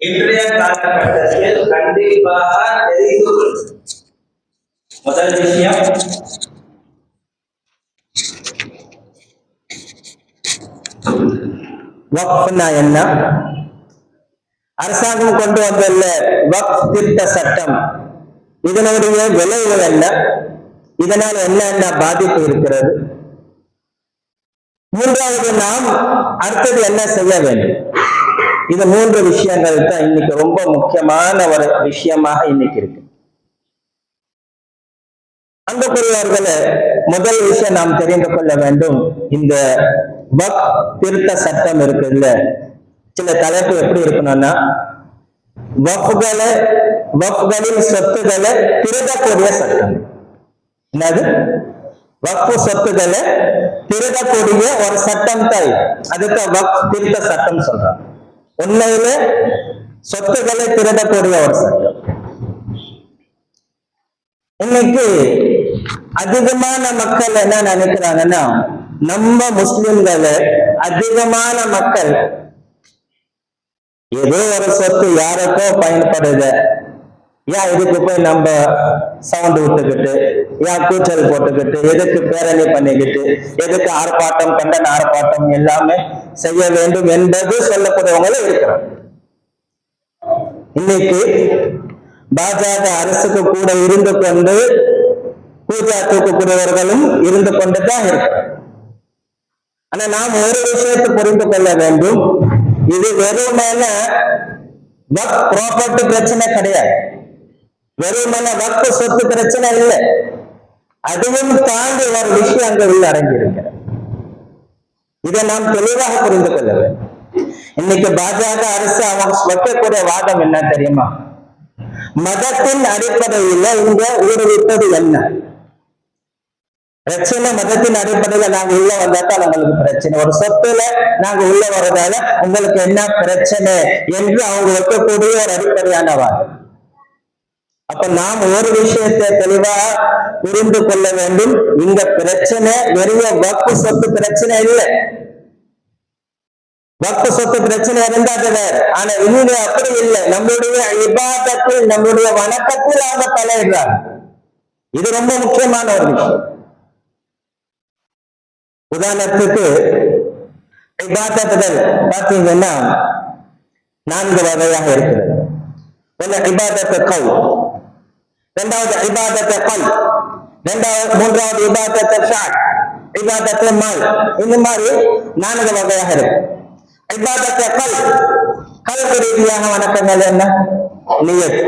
இன்றைய காலகட்டத்தில் கண்டிப்பாக தெரிந்து முதல் விஷயம் வக்ஃப்னா என்ன? அரசாங்கம் கொண்டு வந்துள்ள வக்ஃப் திருத்த சட்டம், இதனுடைய விளைவுகள் என்ன? இதனால் என்ன பாதிப்பு இருக்கிறது? மூன்றாவது, நாம் அடுத்தது என்ன செய்ய வேண்டும்? இது மூன்று விஷயங்கள் தான் இன்னைக்கு ரொம்ப முக்கியமான ஒரு விஷயமாக இன்னைக்கு இருக்கு. அன்புக்குரியவர்களே, முதல் விஷயம் நாம் தெரிந்து கொள்ள வேண்டும், இந்த வக்ஃப் திருத்த சட்டம் இருக்குல்ல, சில தலைப்பு எப்படி இருக்கணும்னா, வக்ஃப்களின் சொத்துக்களை திருடக்கூடிய சட்டம். என்னது? வக்ஃப் சொத்துக்களை திருடக்கூடிய ஒரு சட்டம் தான். அதுக்கு வக்ஃப் திருத்த சட்டம் சொல்றாங்க. உண்மையில சொத்துக்களை திருடக்கூடிய ஒரு சட்டம். இன்னைக்கு அதிகமான மக்கள் என்ன நினைக்கிறாங்கன்னா, நம்ம முஸ்லிம்களை அதிகமான மக்கள் ஏதோ ஒரு சொத்து யாருக்கோ பயன்படுது, ஏன் இதுக்கு போய் நம்ம சவுண்ட் விட்டுக்கிட்டு, ஏன் கூச்சல் போட்டுக்கிட்டு, எதுக்கு பேரணி பண்ணிக்கிட்டு, எதுக்கு ஆர்ப்பாட்டம், கண்டன ஆர்ப்பாட்டம் எல்லாமே செய்ய வேண்டும் என்பது சொல்லக்கூடியவங்களும் இருக்கிறாங்க. இன்னைக்கு பாஜக அரசுக்கு கூட இருந்து கொண்டு பூஜா தூக்கக்கூடியவர்களும் இருந்து கொண்டுதான் இருக்கிறார். ஆனா நாம் ஒரு விஷயத்தை புரிந்து கொள்ள வேண்டும், இது வெறுமன வக்ஃப் ப்ராப்பர்ட்டி பிரச்சனை கிடையாது, வெறுமன வக்ஃப் சொத்து பிரச்சனை இல்லை. அதுவும் தாண்டி ஒரு விஷயம் அங்க உள்ள அடங்கி இருக்கிறது. இதை நாம் தெளிவாக புரிந்து கொள்ள வேண்டும். இன்னைக்கு பாஜக அரசு அவங்க வைக்கக்கூடிய வாதம் என்ன தெரியுமா? மதத்தின் அடிப்படையில் இங்க ஊடுவிப்பது என்ன பிரச்சனை? மதத்தின் அடிப்படையில் நாங்க உள்ள வந்தாத்தான் உங்களுக்கு பிரச்சனை, ஒரு சொத்துல நாங்க உள்ள வர்றதால உங்களுக்கு என்ன பிரச்சனை என்று அவங்க வைக்கக்கூடிய ஒரு அடிப்படையான வாதம். அப்ப நாம் ஒரு விஷயத்தை தெளிவா புரிந்து கொள்ள வேண்டும், இந்த பிரச்சனை வெறும் வக்ஃப் சொத்து பிரச்சனை இல்லை. வக்ஃப் சொத்து பிரச்சனை இருந்தாது வேறு. ஆனா இங்க அப்படி இல்லை. நம்முடைய இபாதத்தில், நம்முடைய வணக்கத்தில் அவங்க தலையிடுறாங்க. இது ரொம்ப முக்கியமான ஒரு விஷயம். உதாரணத்துக்கு இபாதத்துகள் பார்த்தீங்கன்னா 4 வகையாக இருக்கிறது. ஒன்று இபாதத்து கவுல், இரண்டாவது இபாதத்து கல், மூன்றாவது இபாதத்து ஷாட், இபாதத்து மால். இந்த மாதிரி 4 வகையாக இருக்கு. இபாதத்து கல், கல்வி ரீதியாக வணக்கங்கள் என்ன? நியத்,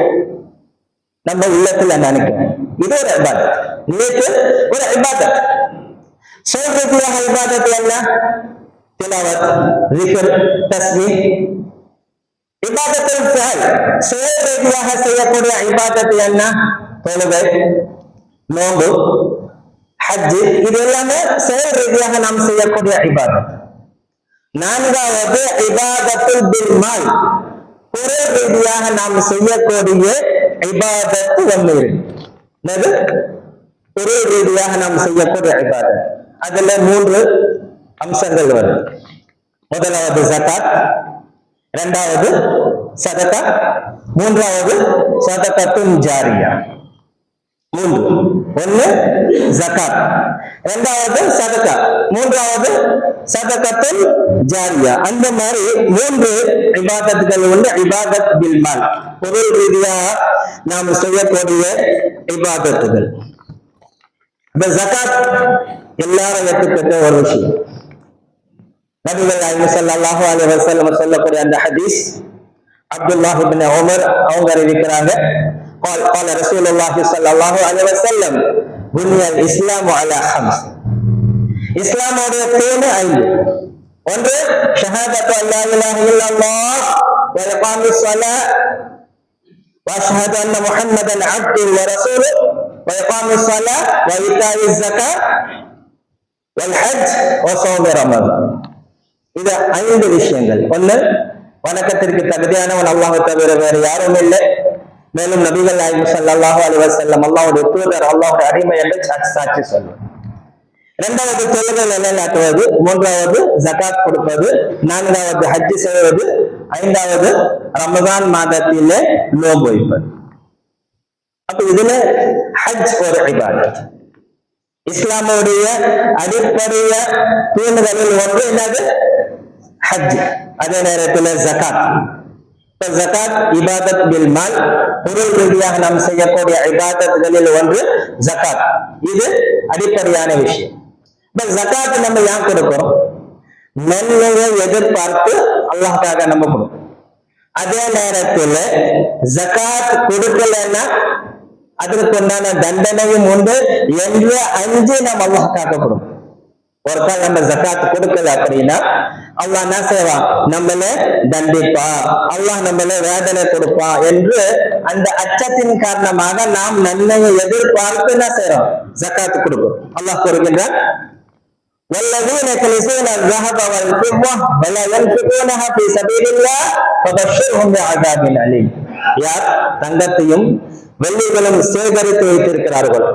நம்ம உள்ளத்துல நினைக்கிறோம், இது ஒரு இபாதத். நியத் ஒரு இபாதத். செயல் ரீதியாக இபாதத் என்ன? திலாவத், ذிக்ர், தஸ்பீஹ். இபாதத்துல் ஃபிஅல், செயல் ரீதியாக செய்யக்கூடிய இபாதத் என்ன? தொழுகை, நோன்பு, ஹஜ். இது எல்லாமே செயல் ரீதியாக நாம் செய்யக்கூடிய இபாதத். 4வது இபாதத்துல் பில் மால், பொருள் ரீதியாக நாம் செய்யக்கூடிய இபாதத் ஒன்று இருக்கு. பொருள் ரீதியாக நாம் செய்யக்கூடிய இபாதத், அதுல 3 அம்சங்கள் வரும். முதலாவது ஜகாத், இரண்டாவது சதகா, மூன்றாவது சதகத்துன் ஜாரியா. 3. ஒன்னு ஜகாத், இரண்டாவது சதகா, மூன்றாவது சதகத்துன் ஜாரியா. அந்த மாதிரி 3 இபாதத்துகள் உண்டு. இபாதத் பில் மால், பொருள் ரீதியாக நாம் செய்யக்கூடிய இபாதத்துகள். இந்த ஜகாத் எல்லாரும் ஏற்றுக்கிட்ட ஒரு விஷயம். நபிகள் நாயகம் ஸல்லல்லாஹு அலைஹி வஸல்லம் சொல்லக்கூடிய அந்த ஹதீஸ், அப்துல்லாஹ் இப்னு உமர் அவங்க அறிவிக்கிறாங்க, قال رسول الله صلى الله عليه وسلم بني الاسلام على 5. இஸ்லாமுடைய தூண் 5. ஒன்று ஷஹாதத்து அல்லா இலாஹ இல்லல்லாஹ் வ இகாமிஸ் ஸலாத் வ அஷ்ஹது அன்ன முஹம்மதன் அப்துஹு வ ரசூலுஹு வ இகாமிஸ் ஸலாத் வ ஈதாஇஸ் ஸகாத் வல் ஹஜ் வ ஸௌம் ரமதான். இது 5 விஷயங்கள். ஒன்று, வணக்கத்திற்கு தகுதியானவன் அல்லாஹ் தவிர வேறு யாரும் இல்லை. மேலும் நபிகள் நாயகம் ஸல்லல்லாஹு அலைஹி வஸல்லம் அல்லாஹ்வுடைய தூதர், அல்லாஹ்வுடைய அடிமை என்று சாட்சி சொல்லும். இரண்டாவது தொழுகை நிலைநாட்டுவது, மூன்றாவது ஜகாத் கொடுப்பது, நான்காவது ஹஜ் செய்வது, 5வது ரமதான் மாதத்திலே நோன்பு வைப்பது. அப்ப இதுல ஹஜ் ஒரு இபாதத். இஸ்லாமுடைய அடிப்படைய தூண்களில் ஒன்று என்னது? ஹஜ். அதே நேரத்தில் ஜகாத். ஜகாத் இபாதத் பில் மால், பொருள் ரீதியாக நாம் செய்யக்கூடிய இபாதத்துகளில் ஒன்று ஜகாத். இது அடிப்படையான விஷயம். இப்ப ஜகாத் நம்ம ஏன் கொடுக்கிறோம்? நன்மையை எதிர்பார்த்து அல்லாஹ்க்காக நம்ம கொடுக்கிறோம். அதே நேரத்தில் ஜகாத் கொடுக்கலன்னா அதற்கு உண்டான தண்டனையும் உண்டு என்று அஞ்சு நம்ம அல்லாஹ்க்காக கொடுக்கும். ஒரு கால் நம்ம ஜகாத் கொடுக்கல அப்படின்னா அல்லாஹ் என்ன செய்வான்? நம்மள தண்டிப்பா, அல்லாஹ் நம்மள வேதனை கொடுப்பா என்று அந்த அச்சத்தின் காரணமாக நாம் நன்மையை எதிர்பார்த்து என்ன செய்யறோம்? ஜகாத் கொடுக்கிறோம். அல்லாஹ் கூறுகின்றான், والذين يكنزون الذهب والفضة ولا ينفقونها في سبيل الله فبشرهم بعذاب أليم. யார் தங்கத்தையும் வெள்ளிகளும் சேகரித்து வைத்திருக்கிறார்கள்,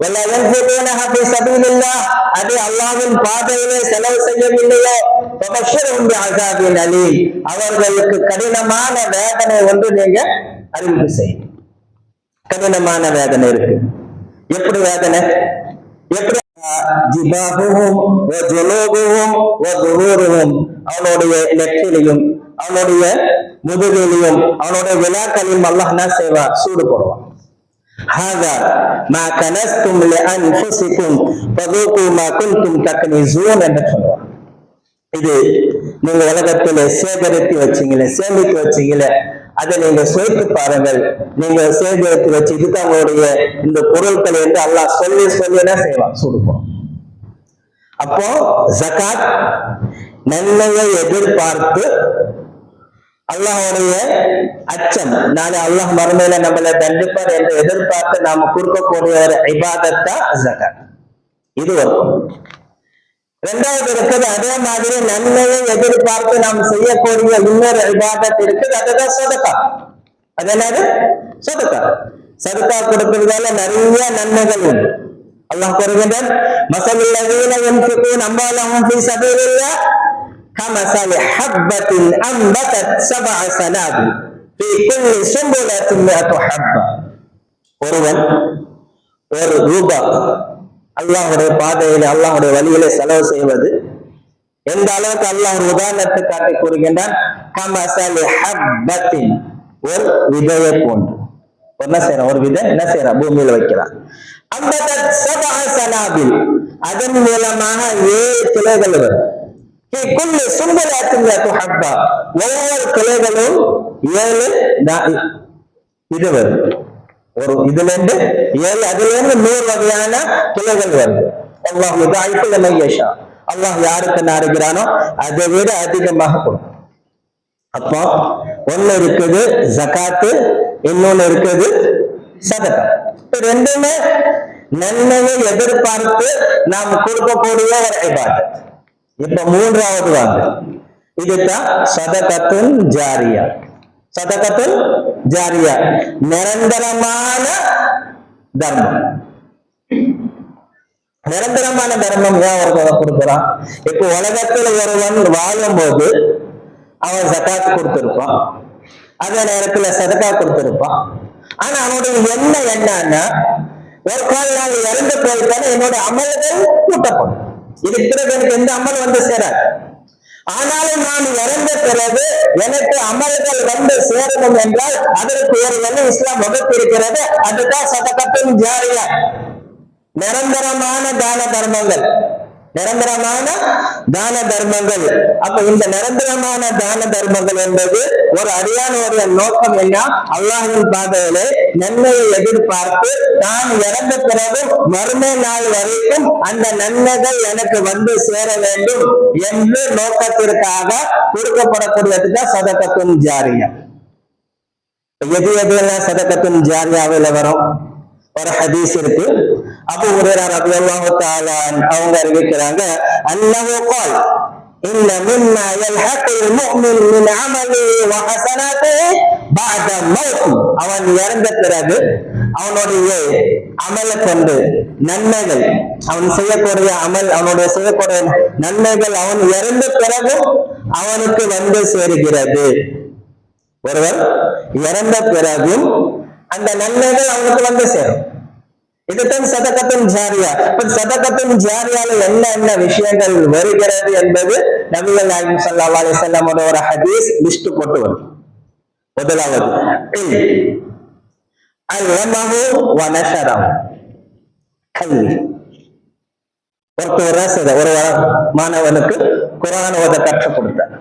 ولا ينفقونها في سبيل الله, அதை அல்லாஹ்வின் பாதையிலே செலவு செய்யவில்லையோ, فبشرهم بعذاب أليم, அவர்களுக்கு கடினமான வேதனை ஒன்று நீங்க அறிவிப்பு செய்யுங்க. கடினமான வேதனை இருக்கு. எப்படி வேதனை? எப்படி? அவனுடைய நெற்றிலையும் அவனுடைய முதுகிலையும் அவனுடைய விழாக்களிலும் அல்லாஹ் என்ன செய்வான்? சூடு போடுவான். என்று சொல்லுவான். இது நீங்க உலகத்திலே சேகரித்து வச்சீங்களே, சேமித்து வச்சீங்களே, அதை நீங்க சுவைத்து பாருங்கள். நீங்க சேகரித்து வச்சு இதுதான் உங்களுடைய இந்த பொருட்கள் என்று அல்லாஹ் சொல்லி என்ன செய்வான்? சூடுப்போம். அப்போ ஜகாத் நன்மையை எதிர்பார்த்து அல்லாஹ்வுடைய அச்சம், நாளை அல்லாஹ் மறுமையில நம்மளை தண்டிப்பார் என்று எதிர்பார்த்து நாம கொடுக்கக்கூடிய ஒரு இபாதத்தா ஜகாத். இது வரும். இரண்டாவது இருக்குது, அதே மாதிரி நன்மையை எதிர்பார்த்து நாம் செய்யக்கூடிய இன்னொரு இபாதத் இருக்குது, அதுதான் சதகா. அது என்னது? சதகா. சதகா கொடுப்பதால நிறைய நன்மைகள் உண்டு. அல்லாஹ் கூறுகின்றான், மஸலுல்லதீன யுன்ஃபிகூன அம்வாலஹும் ஃபீ ஸபீலில்லாஹ் கமஸலி ஹப்பத்தின் அம்பதத் சபஅ ஸனாபில் ஃபீ குல்லி சும்புலத்தின் மிஅத்து ஹப்பா. ஒருவன் ஒரு ரூபாய் அல்லாஹ்வுடைய பாதையில அல்லாஹ்வுடைய வழியில செலவு செய்வது எந்த அளவுக்கு அல்லாஹ் ஒரு உதாரணத்தை காட்டி கூறுகின்றான். கமஸலி ஹப்பத்தின், ஒரு விதையை போன்று. என்ன செய்யறான்? ஒரு விதை என்ன செய்யறான்? பூமியில வைக்கிறான். அம்பதத் சபஅ ஸனாபில், அதன் மூலமாக 7 கிளைகள் வரும். ஃபீ குல்லி சும்புலத்தின் மிஅத்து ஹப்பா, ஒவ்வொரு கிளைகளும் 7 இது வரும். ஒரு இதுல இருந்து 7, அதுல இருந்து 100 வகையான கிளைகள் வருது. அல்லாஹ் யுதாயிஃபு லிமன் யஷா, அல்லாஹ் யாருக்கு நாடுகிறானோ அதை விட அதிகமாக கொடுக்கும். அப்போ ஒண்ணு இருக்குது ஜகாத்து, இன்னொன்னு இருக்குது சதகா. ரெண்டுமே நன்மையை எதிர்பார்த்து நாம் கொடுக்கக்கூடிய ஒரு இபாதத். இப்ப மூன்றாவது வாங்க, இதுதான் சதகத்துன் ஜாரியா. சதகத்துல் ஜாரியா, நிரந்தரமான தர்மம். நிரந்தரமான தர்மம் ஏன் ஒருத்தவங்க கொடுக்குறான்? இப்போ உலகத்தில் ஒருவன் வாழும் போது அவன் ஜகாத் கொடுத்திருப்பான், அதே நேரத்துல சதகா கொடுத்திருப்பான். ஆனா அவனுடைய எண்ணம் என்னன்னா, ஒரு கால் நாள் இறந்து போயிட்டாலும் என்னோட அமல்கள் கூட்டப்படும், இதுக்கு பிறகு எனக்கு எந்த அமல் வந்து சேராது. ஆனாலும் நான் இறந்த பிறகு எனக்கு அமல்கள் வந்து சேரணும் என்றால் அதற்கு ஒரு வழி இஸ்லாம் வகுத்திருக்கிறது. அதுதான் சதகத்துன் ஜாரியா, நிரந்தரமான தான தர்மங்கள். நிரந்தரமான தான தர்மங்கள். அப்ப இந்த நிரந்தரமான தான தர்மங்கள் என்பது ஒரு அடியானுடைய நோக்கம் என்ன? அல்லாஹ்வின் பாதையிலே நன்மையை எதிர்பார்த்து நான் இறந்த பிறகு மறுமை நாள் வரைக்கும் அந்த நன்மைகள் எனக்கு வந்து சேர வேண்டும் என்று நோக்கத்திற்காக கொடுக்கப்படக்கூடியதுதான் சதகத்துன் ஜாரியா. எது எதுலாம் சதகத்துன் ஜாரியாவில் வரும்? ஒரு ஹதீஸ் இருக்கு, அபூ ஹுரைரா ரலியல்லாஹு தஆலா அவங்க அறிவிக்கிறாங்க, அன்னஹு قال ان مما يلحق المؤمن من عمله وحسناته بعد موت. அவன் இறந்த பிறகு அவனுடைய அமலை கொண்டு நன்மைகள், அவன் செய்யக்கூடிய அமல், அவனுடைய செய்யக்கூடிய நன்மைகள் அவன் இறந்த பிறகு அவனுக்கு வந்து சேருகிறது. ஒருவர் இறந்த பிறகும் அந்த நன்மைகள் அவனுக்கு வந்து சேரும். இதுதான் சதகத்துன் ஜாரியா. சதகத்துன் ஜாரியால என்ன விஷயங்கள் வருகிறது என்பது நபிகள் நாயகம் ஸல்லல்லாஹு அலைஹி வஸல்லம் ஒரு ஹதீஸ் லிஸ்ட் போட்டு வரும். முதலாவது அல்ஹமஹு வ நஷரஹு, கல்வி. ஒரு மாணவனுக்கு குர்ஆன் ஓத கற்றுக் கொடுத்தார்.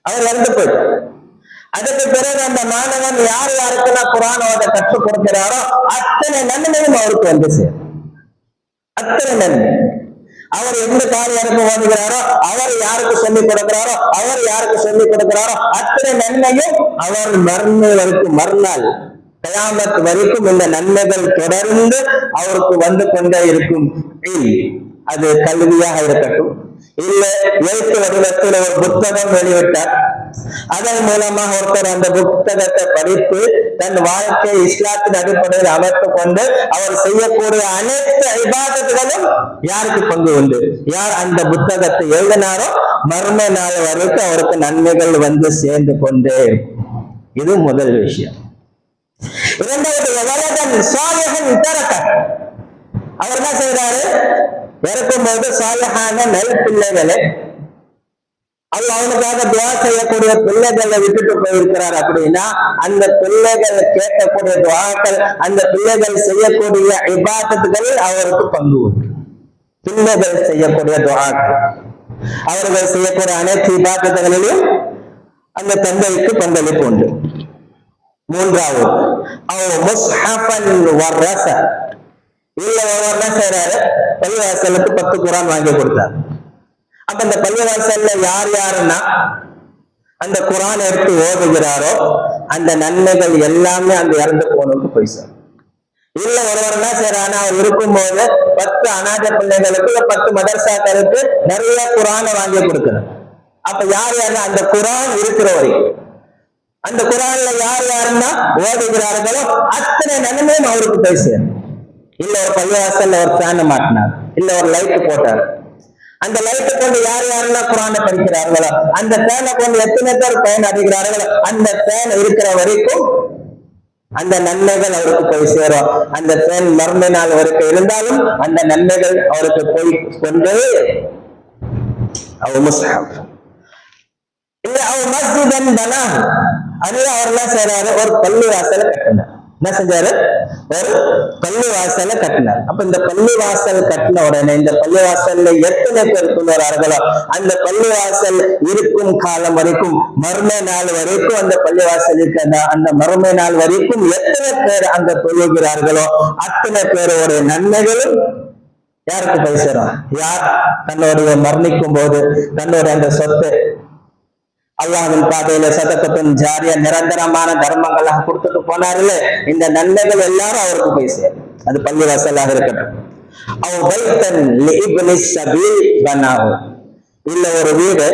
அவர் இறந்து போயிட்டார். அதுக்கு பிறகு அந்த மாணவன் யாருக்கெல்லாம் குர்ஆன் ஓத கற்றுக் கொடுக்கிறாரோ அத்தனை நன்மையும் அவருக்கு வந்து சேரும். அத்தனை நன்மை. அவர் எந்த காரியம் ஓதுகிறாரோ, அவர் யாருக்கு சொல்லிக் கொடுக்கிறாரோ, அவர் யாருக்கு சொல்லிக் கொடுக்கிறாரோ அத்தனை நன்மையும் அவர் மறுநாள் கயாமத் வரைக்கும் இந்த நன்மைகள் தொடர்ந்து அவருக்கு வந்து கொண்டே இருக்கும். அது கல்வியாக இருக்கட்டும், இல்ல எழுத்து வடிவத்தில் ஒரு புத்தகம் வெளியிட்டார், அதன் மூலமாக ஒருத்தர் அந்த புத்தகத்தை படித்து தன் வாழ்க்கை இஸ்லாத்தின் அடிப்படையில் அமைத்துக் கொண்டு அவர் செய்யக்கூடிய அனைத்து இபாதத்துகளும் யாருக்கு பங்கு உண்டு? யார் அந்த புத்தகத்தை எழுதினாரோ மர்ம நாள் வரைக்கும் அவருக்கு நன்மைகள் வந்து சேர்ந்து கொண்டே. இது முதல் விஷயம். இரண்டாவது, வலதன் சாலிஹன் தரக, அவர் என்ன செய்யறாரு? இறக்கும்போது சாலிஹான நல் பிள்ளைகளை, அல்லாஹ் அவனுக்காக துஆ செய்யக்கூடிய பிள்ளைகளை விட்டுட்டு போயிருக்கிறார் அப்படின்னா அந்த பிள்ளைகள் கேட்கக்கூடிய துஆக்கள், அந்த பிள்ளைகள் செய்யக்கூடிய இபாதத்துகள் அவருக்கு பங்கு உண்டு. பிள்ளைகள் செய்யக்கூடிய துஆக்கள், அவர்கள் செய்யக்கூடிய அனைத்து இபாதத்துகளிலும் அந்த தந்தைக்கு பங்களிப்பு உண்டு. மூன்றாவது, இல்ல ஒருவர் என்ன செய்யறாரு? பள்ளிவாசலுக்கு 10 குர்ஆன் வாங்கி கொடுத்தார். அப்ப அந்த பள்ளிவாசல்ல யாருன்னா அந்த குர்ஆன் எடுத்து ஓதுகிறாரோ அந்த நன்மைகள் எல்லாமே அந்த இறந்து போனதுக்கு போய் சார். இல்ல ஒருவர் என்ன செய்யறானா, அவர் இருக்கும்போது 10 அநாத பிள்ளைகளுக்கு 10 மதரசாக்களுக்கு நிறைய குர்ஆனை வாங்கி கொடுக்கிறார். அப்ப யாரு அந்த குர்ஆன் இருக்கிற வரைக்கும் அந்த குர்ஆன்ல யாருன்னா ஓதுகிறார்களோ அத்தனை நன்மையும் அவருக்கு போய் சேரும். இல்ல ஒரு பள்ளிவாசல்ல ஒரு ஃபேனை மாட்டினார், இல்ல ஒரு லைட் போட்டார், அந்த லைட்டை கொண்டு யாருன்னா குர்ஆனை படிக்கிறார்களோ அந்த ஃபேனை கொண்டு எத்தனை பேர் பயன் அடைகிறார்களோ அந்த ஃபேன் இருக்கிற வரைக்கும் அந்த நன்மைகள் அவருக்கு போய் சேரும். அந்த ஃபேன் மர்ம நாள் வரைக்கும் இருந்தாலும் அந்த நன்மைகள் அவருக்கு போய் கொண்டே. அவர் முஸ்ஹப் இல்ல அவர் மஸ்ஜிதன் பனா, அதுல அவர் என்ன செய்யறாரு? ஒரு பள்ளி வாசலை கட்டினார். என்ன செஞ்சாரு? ஒரு பள்ளி வாசலை கட்டினார். அப்ப இந்த பள்ளி வாசல் கட்டின உடனே இந்த பள்ளி வாசல்ல எத்தனை பேர் தொழுகிறார்களோ அந்த பள்ளி வாசல் இருக்கும் காலம் வரைக்கும் மர்ம நாள் வரைக்கும் அந்த பள்ளி வாசல் இருக்க அந்த மர்ம நாள் வரைக்கும் எத்தனை பேர் அங்க தொழுகிறார்களோ அத்தனை பேரோட நன்மைகளும் யாருக்கு போய் சேரும்? யார் தன்னுடைய மரணிக்கும் போது தன்னுடைய அந்த சொத்து அல்லாஹ்வின் பாதையில சதகத்துன் ஜாரியா நிரந்தரமான தர்மங்களாக கொடுத்துட்டு போனார்களே, இந்த நன்மைகள் எல்லாரும் அவருக்கு போய் சேரும். அது பள்ளி வாசலாக இருக்கட்டும். இல்ல ஒரு வீடு,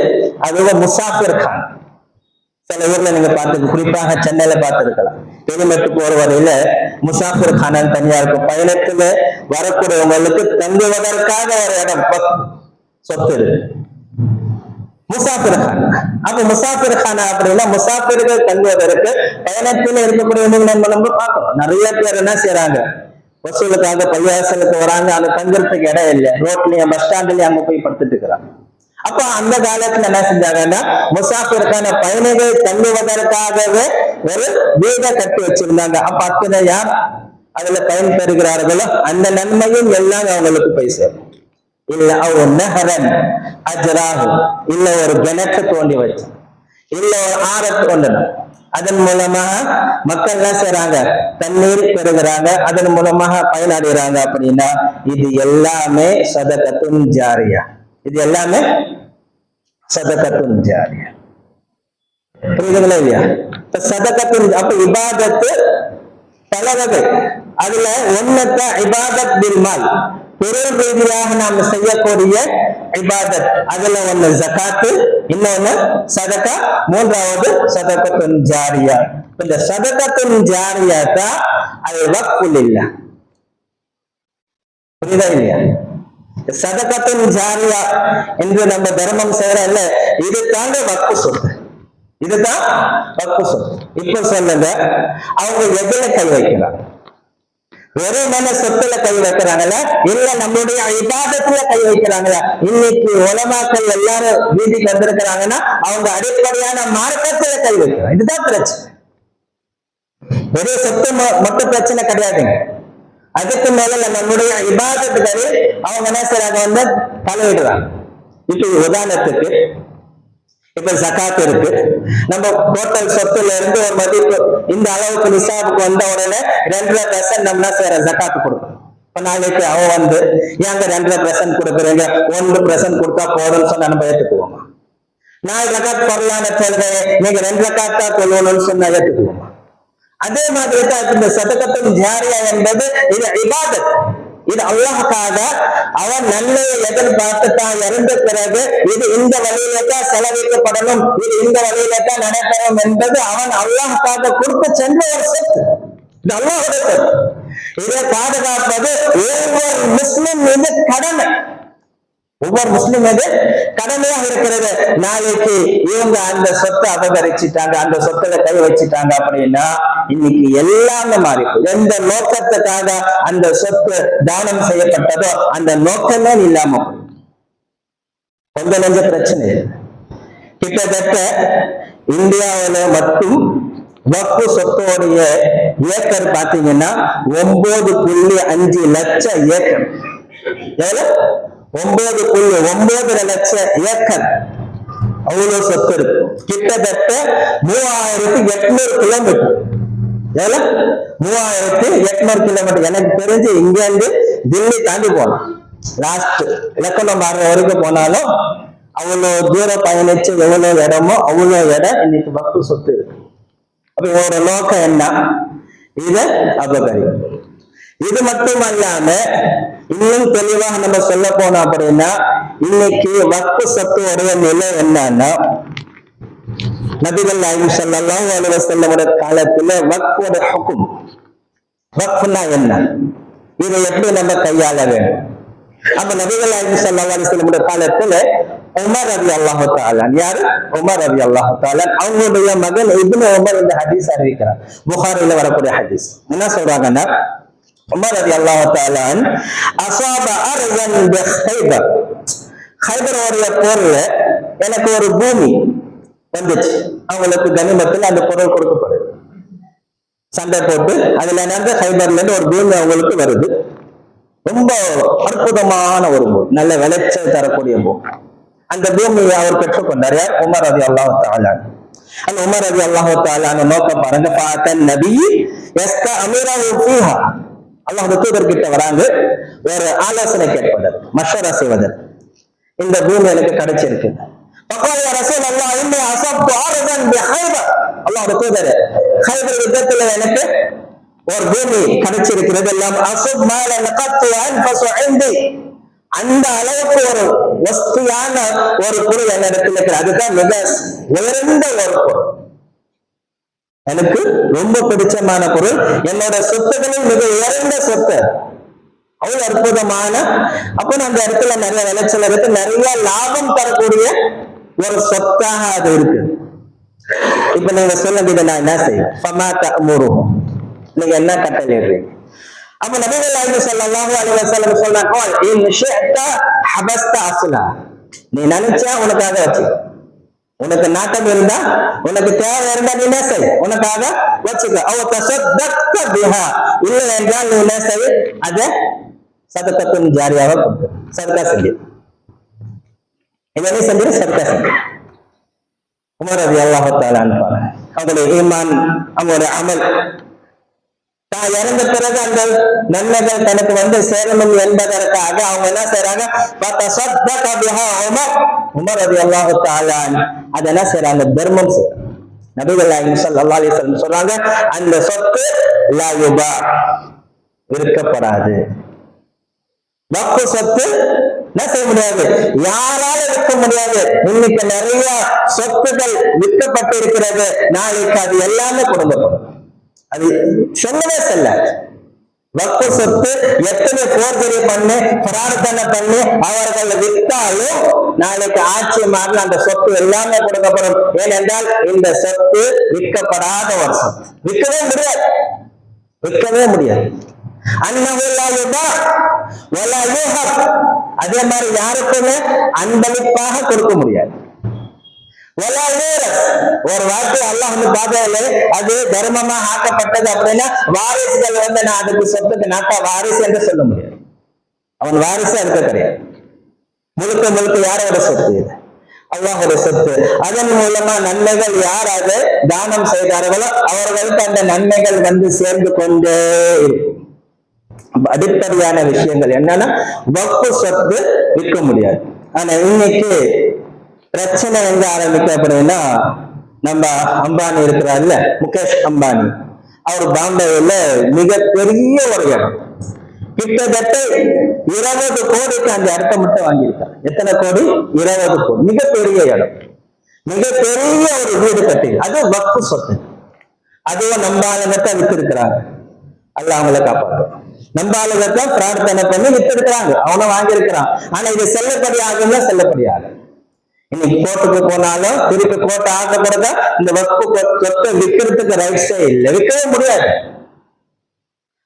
அதுவும் முசாஃபிர் கான். சில ஊர்ல நீங்க பார்த்து, குறிப்பாக சென்னையில பார்த்திருக்கலாம், பெருமெட்டு போற வரையில முசாஃபிர் கான் தனியா இருக்கும். பயணத்துல வரக்கூடியவங்களுக்கு தங்குவதற்காக ஒரு இடம் சொத்து இருக்கு, முசாஃபிர் கான். அப்ப முசாஃபிர் கான் அப்படின்னா முசாஃபிர்கள் தங்குவதற்கு பயணத்தில் இருக்கக்கூடியவங்க நம்ம பார்க்கணும். நிறைய பேர் என்ன செய்யறாங்க? வசூலுக்காக பள்ளிவாசலுக்கு வராங்க, அது தங்குறதுக்கு இடம் இல்லை, ரோட்லயும் பஸ் ஸ்டாண்ட்லயும் அங்க போய் படுத்துட்டு இருக்கிறாங்க. அப்ப அந்த காலத்துல என்ன செஞ்சாங்கன்னா முசாஃபிருக்கான பயணிகள் தங்குவதற்காகவே ஒரு வீடை கட்டி வச்சிருந்தாங்க. அப்ப அத்தனை யார் அதுல பயன் பெறுகிறார்களோ அந்த நன்மையும் எல்லாம் அவங்களுக்கு போய் சேரும். இல்ல அவர் நஹரன் அஜ்ராஹு, இல்ல ஒரு கிணற்று தோண்டி வச்சு, இல்ல ஒரு ஆறத்து கொண்டன, அதன் மூலமாக மக்கள் என்ன செய்யறாங்க? தண்ணீர் பெறுகிறாங்க, அதன் மூலமாக பயனடைகிறாங்க. அப்படின்னா இது எல்லாமே சதகத்துன் ஜாரியா. இது எல்லாமே சதகத்துன் ஜாரியா. புரியுதுங்களா இல்லையா? சதகத்துன், அப்ப இபாதத்து பல வகை. அதுல ஒன்னத்த இபாதத் பில் மால், பொருள் ரீதியாக நாம் செய்யக்கூடிய இபாதத். அதுல ஒண்ணு ஜகாத்து, இன்னொன்னு சதகா, மூன்றாவது சதகத்துன் ஜாரியா. இந்த சதகத்துன் ஜாரியா தான் அது வக்ஃபுல் இல்ல. புரியுதா இல்லையா? சதகத்துன் ஜாரியா என்று நம்ம தர்மம் செய்யறோம், இது தாங்க வக்ஃபு சொத்து. இதுதான் வக்ஃபு சொத்து. இப்ப சொல்லுங்க, அவங்க எதுல கை வைக்கிறாங்க? வெறுமன சொத்துல கை வைக்கிறாங்களா, இல்ல நம்மளுடைய இபாதத்துல கை வைக்கிறாங்களா? இன்னைக்கு உலமாக்கள் எல்லாரும் வீதிக்கு வந்திருக்கிறாங்கன்னா அவங்க அடிப்படையான மார்க்கத்துல கை வைக்கிறாங்க. இதுதான் பிரச்சனை. ஒரே சொத்து மட்டும் பிரச்சனை கிடையாதுங்க. அதுக்கு மேல நம்முடைய இபாதத்துகளில் அவங்க என்ன செய்றாங்க வந்து தலையிடுறாங்க. இப்ப உதாரணத்துக்கு இப்ப ஜகாத் இருக்கு. நம்ம டோட்டல் சொத்துல இருந்து ஒரு மதிப்பு இந்த அளவுக்கு நிசாபுக்கு வந்த உடனே 2.5% நம்ம என்ன செய்யறோம், ஜகாத்து கொடுக்கணும். இப்ப நாளைக்கு அவன் வந்து ஏங்க 2.5% கொடுக்குறீங்க, 1% கொடுத்தா போதும்னு சொன்னா நம்ம ஏற்றுக்குவோமா? 4 ரகாத் பொருளான சொல்றேன், நீங்க 2 ரகாத்தா கொள்ளணும்னு சொன்னா ஏற்றுக்குவோமா? அதே மாதிரி தான் இந்த சதகத்துல் ஜாரியா என்பது இது இபாதத். இது அல்லாஹ்வுக்காக அவன் நன்மையை எதிர்பார்த்து தான் இறந்த பிறகு இது இந்த வழியில தான் செலவிக்கப்படணும், இது இந்த வழியில தான் நடைபெறும் என்பது அவன் அல்லாஹ்வுக்காக கொடுத்து சென்ற ஒரு சொத்து. இது அல்லாஹ்வுடைய சொத்து. இதை பாதுகாப்பது ஒவ்வொரு முஸ்லிம் மீது கடமை. ஒவ்வொரு முஸ்லிம் மீது கடமையாக இருக்கிறது. நாளைக்கு இவங்க அந்த சொத்தை அபகரிச்சுட்டாங்க, அந்த சொத்துல கை வச்சுட்டாங்க அப்படின்னா இன்னைக்கு எல்லாமே மாறி எந்த நோக்கத்துக்காக அந்த சொத்து தானம் செய்யப்பட்டதோ அந்த நோக்கமே இல்லாம கொஞ்ச நெஞ்ச பிரச்சனை. கிட்டத்தட்ட இந்தியாவில மட்டும் வக்ஃபு சொத்தோடைய ஏக்கர் பாத்தீங்கன்னா 9.5 லட்சம் ஏக்கர். எவ்வளவு? 9.9 லட்சம் ஏக்கர். அவ்வளவு சொத்து இருக்கு. கிட்டத்தட்ட 3800 கிலோமீட்டர். எவ்வளவு? 3800 கிலோமீட்டர். எனக்கு தெரிஞ்சு இங்க இருந்து தில்லி தாண்டி போனோம். லாஸ்ட் இலக்கணம் மாற வரைக்கும் போனாலும் அவ்வளவு தூரம் பயணிச்சு எவ்வளவு இடமோ அவ்வளவு இடம் இன்னைக்கு வக்ஃபு சொத்து இருக்கு. அப்ப ஒரு நோக்கம் என்ன? இத அபகரிக்கும். இது மட்டும் அல்லாம இன்னும் தெளிவாக நம்ம சொல்ல போனோம் அப்படின்னா இன்னைக்கு வக்ஃபு சொத்துடைய நிலை என்னன்னா, நபிகள் நாயகம் ஸல்லல்லாஹு அலைஹி வஸல்லம் காலத்துல வக்ஃபோட ஹுக்கும், வக்ஃப்னா என்ன, இதை எப்படி நம்ம கையாள வேண்டும். அப்ப நபிகள் நாயகம் ஸல்லல்லாஹு அலைஹி வஸல்லம் காலத்துல உமர் ரலியல்லாஹு தஆலா, யாரு? உமர் ரலியல்லாஹு தஆலா அவங்களுடைய மகன் இப்னு உமர் இந்த ஹதீஸ் அறிவிக்கிறார். புகாரில வரக்கூடிய ஹதீஸ். என்ன சொல்றாங்கன்னா, உமர் ரலியல்லாஹு தஆலா அஸாப அர்ஸன் பிஹைபர், ஹைபருடைய போர்ல எனக்கு ஒரு பூமி வந்துச்சு. அவங்களுக்கு கனிமத்தில் அந்த பொருள் கொடுக்கப்படுது. சண்டை போட்டு அதுல இருந்து ஹைபர்ல இருந்து ஒரு பூமி அவங்களுக்கு வருது. ரொம்ப அற்புதமான ஒரு பூமி, நல்ல விளைச்சல் தரக்கூடிய பூமி. அந்த பூமியை அவர் பெற்றுக்கொண்டார். யார்? உமர் ரலியல்லாஹு தஆலா. அந்த உமர் ரலியல்லாஹு தஆலா நோக்கம் பாருங்க. ஃபாத்தன் நபி யஸ்தஅமிரு ஃபீஹா, அல்லாஹ்வுடைய தூதர் கிட்ட வராங்க ஒரு ஆலோசனை கேட்பதற்கு, மஷ்வரா செய்வதற்கு. இந்த பூமி எனக்கு கிடைச்சிருக்கு. فقال يا رسول الله اني اصبت ارضا بخيبر, அல்லாஹ்வுடைய தூதரே ஹைபர் யுத்தத்துல எனக்கு ஒரு பூமி கிடைச்சிருக்கிறது. எல்லாம் அசுப் மால நகத்து அன்ஃபஸு இன்தி, அந்த அளவுக்கு ஒரு வஸ்தியான ஒரு பொருள் என்னிடத்தில் இருக்கிறது. அதுதான் மிக உயர்ந்த ஒரு பொருள், எனக்கு ரொம்ப பிடிச்சமான பொருள், என்னோட சொத்துக்களில் மிக உயர்ந்த சொத்து, அவ்வளவு அற்புதமான. அப்ப அந்த இடத்துல நிறைய விளைச்சல் இருக்கு, நிறைய லாபம் தரக்கூடிய ஒரு சொத்தாக அது இருக்கு. இப்ப நீங்க சொல்லுங்க, நான் என்ன செய்வேன்? ஃபமா தஅமுருஹு, நீங்க என்ன கட்டளையிடுறீங்க? அப்ப நபிகள் நாயகம் ஸல்லல்லாஹு அலைஹி வஸல்லம் சொன்னாங்க, இன் ஷிஅத ஹபஸ்த அஸ்லா, நீ நினைச்சா உனக்காக வச்சு, உனக்கு நாட்டம் இருந்தா, உனக்கு தேவை இருந்தா நீ என்ன செய், உனக்காக வச்சுக்க. அவ தஸத்தக்த பிஹா, இல்லை என்றால் நீ என்ன செய், அத சதகத்துன் ஜாரியாவா கொடுத்து சதகா செஞ்சு, இதனை செஞ்சு சதகா செஞ்சு. உமர் ரலியல்லாஹு தஆலா அன்ஹு அவங்களுடைய ஈமான், அவங்களுடைய அமல், தான் இறந்த பிறகு அந்த நன்மைகள் தனக்கு வந்து சேரணும் என்பதற்காக அவங்க என்ன செய்யறாங்க? உமர் ரலியல்லாஹு தஆலா அதை என்ன செய்யறாங்க? தர்மம் செய்யறாங்க. நபிகள் நாயகம் ஸல்லல்லாஹு அலைஹி வஸல்லம் சொல்றாங்க, அந்த சொத்து லா யுபா, விற்கப்படாது. வக்ஃபு சொத்து என்ன செய்ய முடியாது, யாரால விற்க முடியாது. இன்னைக்கு நிறைய சொத்துகள் விற்கப்பட்டு இருக்கிறது, நாளைக்கு அது எல்லாமே கொடுக்கப்படும். அது சொல்லவே செல்ல. வக்ஃபு சொத்து எத்தனை போர்ஜரி பண்ணி பிரார்த்தனை பண்ணி அவர்கள் விற்றாலும் நாளைக்கு ஆட்சி மாறின அந்த சொத்து எல்லாமே கொடுக்கப்படும். ஏனென்றால் இந்த சொத்து விற்கப்படாத ஒரு சொத்து, விற்கவே முடியாது, விற்கவே முடியாது. அதே மாதிரி யாருக்குமே அன்பளிப்பாக கொடுக்க முடியாது. ஒரு வார்த்தை அல்லாஹ் பார்த்ததில்லை, அது தர்மமாக ஆக்கப்பட்டது அப்படின்னா வாரிசுகள் நான் அதுக்கு சொத்துக்கு நாட்டா வாரிசு என்று சொல்ல முடியாது. அவன் வாரிசு அதுக்கு கிடையாது. முழுக்க முழுக்க யாரோட சொத்து? இது அல்லாஹோட சொத்து. அதன் மூலமா நன்மைகள் யாராவது தானம் செய்தார்களோ அவர்களுக்கு அந்த நன்மைகள் சேர்ந்து கொண்டே இருக்கும். அடிப்படையான விஷயங்கள் என்னன்னா வக்ஃபு சொத்து விற்க முடியாது. ஆனா இன்னைக்கு பிரச்சனை எங்க ஆரம்பிக்க அப்படின்னா, நம்ம அம்பானி இருக்கிறார்ல, முகேஷ் அம்பானி, அவர் பாம்பேல மிகப்பெரிய ஒரு இடம், கிட்டத்தட்ட 20 கோடிக்கு அந்த இடத்த மட்டும் வாங்கியிருக்காரு. எத்தனை கோடி? 20 கோடி. மிகப்பெரிய இடம், மிகப்பெரிய ஒரு வீடு கட்டி, அது வக்ஃபு சொத்து. அதுவும் நம்ம ஆளுங்கத்தை வித்திருக்கிறாங்க. அல்ல அவங்களை காப்பாற்றும். நம்ம ஆளுங்கத்தை பிரார்த்தனை பண்ணி வித்திருக்கிறாங்க, அவனை வாங்கியிருக்கிறான். ஆனா இது செல்லப்படி ஆகும்னா செல்லப்படி ஆகும். இன்னைக்கு கோர்ட்டுக்கு போனாலும் திருப்பி கோர்ட்டு ஆசைப்படுறதா இந்த வக்ஃபு சொத்தை விற்கிறதுக்கு ரைட்ஸே இல்லை, விற்கவே முடியாது.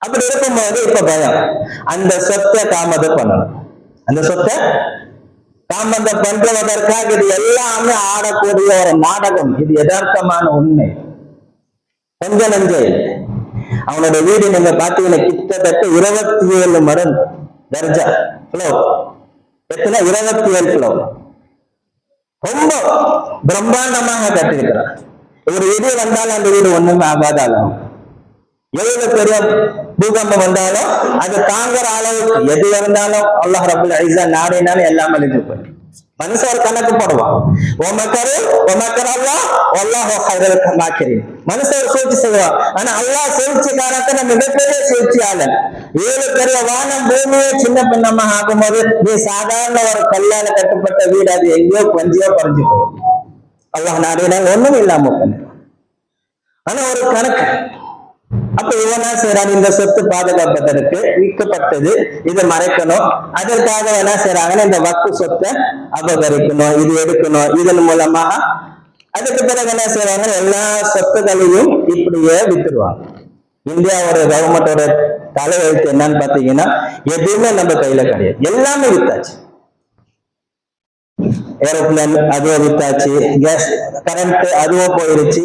அப்படி இருக்கும்போது இப்ப பயம், அந்த சொத்தை தாமதம் பண்ணணும். அந்த சொத்தை தாமதம் பண்றதற்காக இது எல்லாமே ஆடக்கூடிய ஒரு நாடகம். இது யதார்த்தமான உண்மை, கொஞ்சம் நஞ்சே. அவனோட வீடு நீங்க பாத்தீங்கன்னா கிட்டத்தட்ட 27 மடங்கு தர்ஜா ஃப்ளோர். எத்தனை? 27 ஃப்ளோர். ரொம்ப பிரம்மாண்டமாக கட்டிருக்கிறான். ஒரு வீடு வந்தாலும் அந்த வீடு ஒண்ணுமே ஆகாதாலும், எவ்வளவு பெரிய பூகம்பம் வந்தாலும் அது தாங்குற அளவுக்கு எது இருந்தாலும் அல்லாஹ் ரப்பல் இஸ்ஸா நாடினாலும் எல்லாம் அழிஞ்சு போய் மனுஷன் ஒரு கணக்கு போடுவான். மனுஷன் சூழ்ச்சி செய்வான். ஆனா அல்லாஹ் சூழ்ச்சிக்காரத்தை மிகப்பெரிய சூழ்ச்சியாளன். 7 பெரிய வானம் பூமியே சின்ன பின்னமாக ஆகும்போது நீ சாதாரண ஒரு கல்லால கட்டப்பட்ட வீடு அது எங்கேயோ கொஞ்சியோ குறைஞ்சு போகும். அல்லாஹ் நாடினால் ஒண்ணும் இல்லாம பண்ணு. ஆனா ஒரு கணக்கு. அப்ப இவனா செய்யறான், இந்த சொத்து பாதுகாப்பதற்கு விற்கப்பட்டது, இதை மறைக்கணும். அதற்காக என்ன செய்யறாங்கன்னா இந்த வக்ஃபு சொத்தை அபகரிக்கணும், இது எடுக்கணும். இதன் மூலமாக அதுக்கு பிறகு என்ன செய்யறாங்க, எல்லா சொத்துகளையும் இப்படியே வித்துருவாங்க. இந்தியாவோட கவர்மெண்டோட தலையெழுத்து என்னன்னு பாத்தீங்கன்னா, எதுவுமே நம்ம கையில கிடையாது, எல்லாமே வித்தாச்சு. ஏரோப்ளேன் அதுவும் வித்தாச்சு, கேஸ் கரண்ட் அதுவும் போயிருச்சு.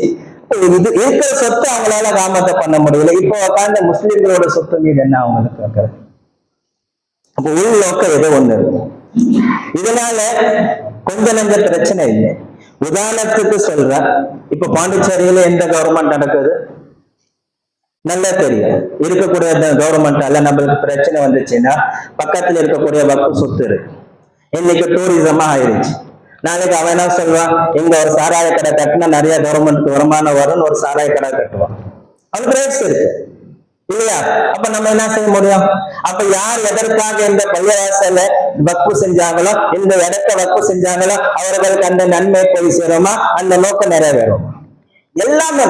இது இருக்கிற சொத்து அவங்களால காமத்தை பண்ண முடியல. இப்போ உட்காந்து முஸ்லிம்களோட சொத்து மீது என்ன அவங்களுக்கு கேட்கறது? அப்ப உள் நோக்கம் ஏதோ ஒண்ணு இருக்கு. இதனால கொஞ்ச நஞ்ச பிரச்சனை இல்லை. உதாரணத்துக்கு சொல்றேன், இப்ப பாண்டிச்சேரியில எந்த கவர்மெண்ட் நடக்குது நல்லா தெரியும். இருக்கக்கூடிய கவர்மெண்டால நம்மளுக்கு பிரச்சனை வந்துச்சுன்னா பக்கத்துல இருக்கக்கூடிய வக்ஃபு சொத்து இருக்கு. இன்னைக்கு டூரிசமா ஆயிருச்சு. நாளைக்கு அவன் என்ன சொல்றான், இங்க ஒரு சாராய கடை கட்டினா நிறைய கவர்மெண்ட்டுக்கு வருமானம் வரும்னு ஒரு சாராய கடை கட்டுவான். அவனுக்கு ரேட்ஸ் இருக்கு இல்லையா? அப்ப நம்ம என்ன செய்ய முடியும்? அப்ப யார் எதற்காக இந்த பள்ளிவாசல வக்ஃபு செஞ்சாங்களோ, இந்த இடத்த வக்ஃபு செஞ்சாங்களோ, அவர்களுக்கு அந்த நன்மை போய் சேருமா, அந்த நோக்கம் நிறைவேறும். எல்லாமே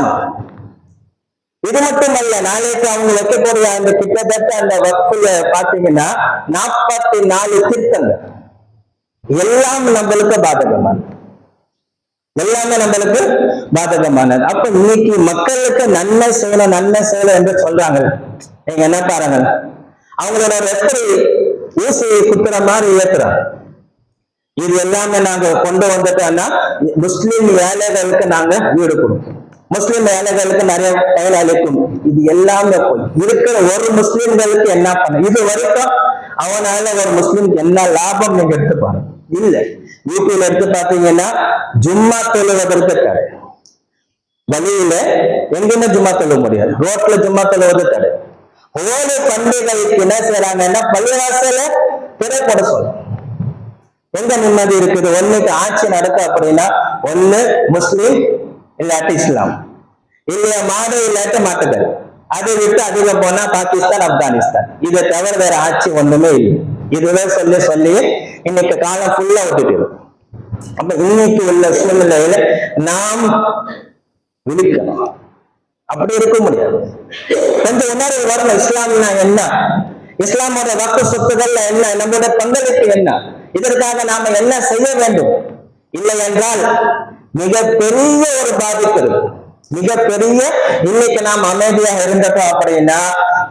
இது மட்டுமல்ல, நாளைக்கு அவங்க வைக்கக்கூடிய அந்த கிட்டத்தட்ட அந்த வக்ஃபுல பாத்தீங்கன்னா 44 திருத்தங்கள் எல்லாம் நம்மளுக்கு பாதகமானது, எல்லாமே நம்மளுக்கு பாதகமானது. அப்ப இன்னைக்கு மக்களுக்கு நன்மை செய்யணும் நன்மை செய்யணும் என்று சொல்றாங்க. நீங்க என்ன பாருங்க, அவங்களோட எப்படி ஊசியை குத்துற மாதிரி ஏத்துறாங்க. இது எல்லாமே நாங்க கொண்டு வந்துட்டோம்னா முஸ்லிம் ஏழைகளுக்கு நாங்க வீடு கொடுப்போம், முஸ்லிம் ஏழைகளுக்கு நிறைய பயன் அளிக்கும். இது எல்லாமே போய் இருக்கிற ஒரு முஸ்லிம்களுக்கு என்ன பண்ண, இது வரைக்கும் அவனால ஒரு முஸ்லிம்க்கு என்ன லாபம் நீங்க எடுத்து பாருங்க. இல்ல, யூபியில எடுத்து பாத்தீங்கன்னா ஜும்மா தொழுவதற்கு தடை, வழியில எங்குமே ஜும்மா தொழுவ முடியாது, ரோட்ல ஜும்மா தொழுவது தடை. ஒவ்வொரு பண்டிகைக்கு என்ன செய்யறாங்கன்னா பள்ளிவாசல திரை போட சொல்ல. எங்க நிம்மதி இருக்குது? ஒண்ணுக்கு ஆட்சி நடக்க அப்படின்னா ஒண்ணு முஸ்லிம் இல்லாட்டி இஸ்லாம், இல்லையா மாடு இல்லாட்டி மாட்டுக்கறி. அதை விட்டு அதிகம் போனா பாகிஸ்தான் ஆப்கானிஸ்தான், இதை தவிர வேற ஆட்சி ஒண்ணுமே இல்லை. இதுவே சொல்லி சொல்லி இன்னைக்கு காலம் ஃபுல்லா விட்டுட்டு. அப்ப இன்னைக்கு உள்ள சூழ்நிலையில நாம் விழிக்கணும். அப்படி இருக்க முடியாது. கொஞ்சம் உணர்வு வரணும். இஸ்லாம்னா என்ன, இஸ்லாமோட வாக்கு சொத்துக்கள்ல என்ன, நம்மளுடைய பங்களிப்பு என்ன, இதற்காக நாம என்ன செய்ய வேண்டும். இல்லை என்றால் மிகப்பெரிய ஒரு பாதிப்பு இருக்கு. மிகப்பெரிய, இன்னைக்கு நாம் அமைதியாக இருந்தோம் அப்படின்னா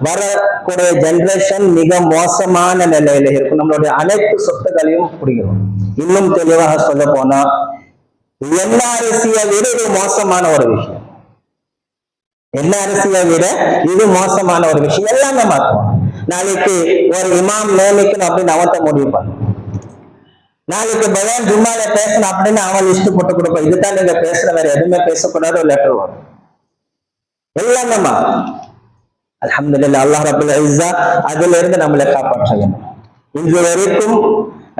வரக்கூடிய ஜெனரேஷன் மிக மோசமான நிலையில இருக்கும். நம்மளுடைய அனைத்து சொத்துக்களையும் பிடிக்கிறோம். இன்னும் தெளிவாக சொல்ல போனா என்ஆர்சியை விட இது மோசமான ஒரு விஷயம். என்ஆர்சியை விட இது மோசமான ஒரு விஷயம். எல்லாமே மாற்றுவோம். நாளைக்கு ஒரு இமாம் நியமிக்கணும் அப்படின்னு அவன்கிட்ட முடிவு பண்ணும். நாளைக்கு பயான் ஜும்மால பேசணும் அப்படின்னு அவன் லிஸ்ட் போட்டு கொடுப்பான். இதுதான் நீங்க பேசுற, வேற எதுவுமே பேசக்கூடாது, ஒரு லெட்டர் வரும். எல்லாமே அல்ஹம்துலில்லாஹ், அல்லாஹ் ரப்பல் இஸ்ஸா அதுல இருந்து நம்மளை காப்பாற்ற வேண்டும். இன்று வரைக்கும்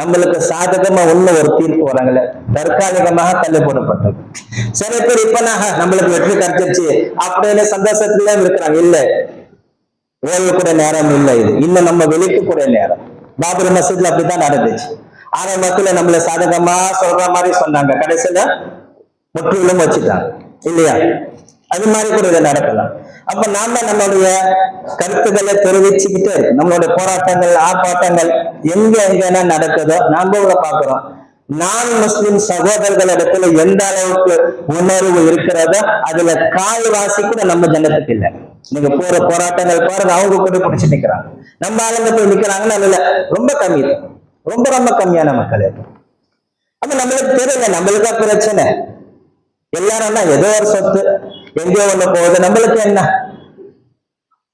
நம்மளுக்கு சாதகமா ஒண்ணு ஒரு தீர்ப்பு வராங்கல்ல, தற்காலிகமாக தள்ளி போடப்பட்டது. சில பேர் இப்ப நம்மளுக்கு வெற்றி கிடைச்சிருச்சு அப்படின்னு சந்தோஷத்துல இருக்கிறாங்க. இல்ல, ஓய்வு கூட நேரம் இல்லை, இது இன்னும் நம்ம வெளிக்கு கூட நேரம். பாபர் மசூத்ல அப்படித்தான் நடந்துச்சு. ஆரம்பத்துல நம்மள சாதகமா சொல்ற மாதிரி சொன்னாங்க, கடைசியில முற்றிலும் வச்சுட்டாங்க இல்லையா? அது மாதிரி கூட இதை நடக்கலாம். அப்ப நாம நம்மளுடைய கருத்துக்களை தெரிவிச்சுக்கிட்டே இருக்கு. நம்மளுடைய போராட்டங்கள், ஆர்ப்பாட்டங்கள் எங்க நடக்குதோ நாம பாக்குறோம். நான் முஸ்லிம் சகோதரர்களிடத்துல எந்த அளவுக்கு உணர்வு இருக்கிறதோ அதுல கால்வாசி கூட நம்ம ஜனத்துக்கு இல்லை. நீங்க போற போராட்டங்கள் பாருங்க, அவங்க கூட பிடிச்சு நிக்கிறாங்க. நம்ம ஆளுங்க போய் நிக்கிறாங்கன்னா அதுல ரொம்ப கம்மி தான், ரொம்ப ரொம்ப கம்மியான மக்கள். அப்ப நம்மளுக்கு தெரியல, நம்மளுக்கா பிரச்சனை. எல்லாரும் ஏதோ ஒரு சொத்து எங்கேயோ ஒண்ணு போகுது, நம்மளுக்கு என்ன,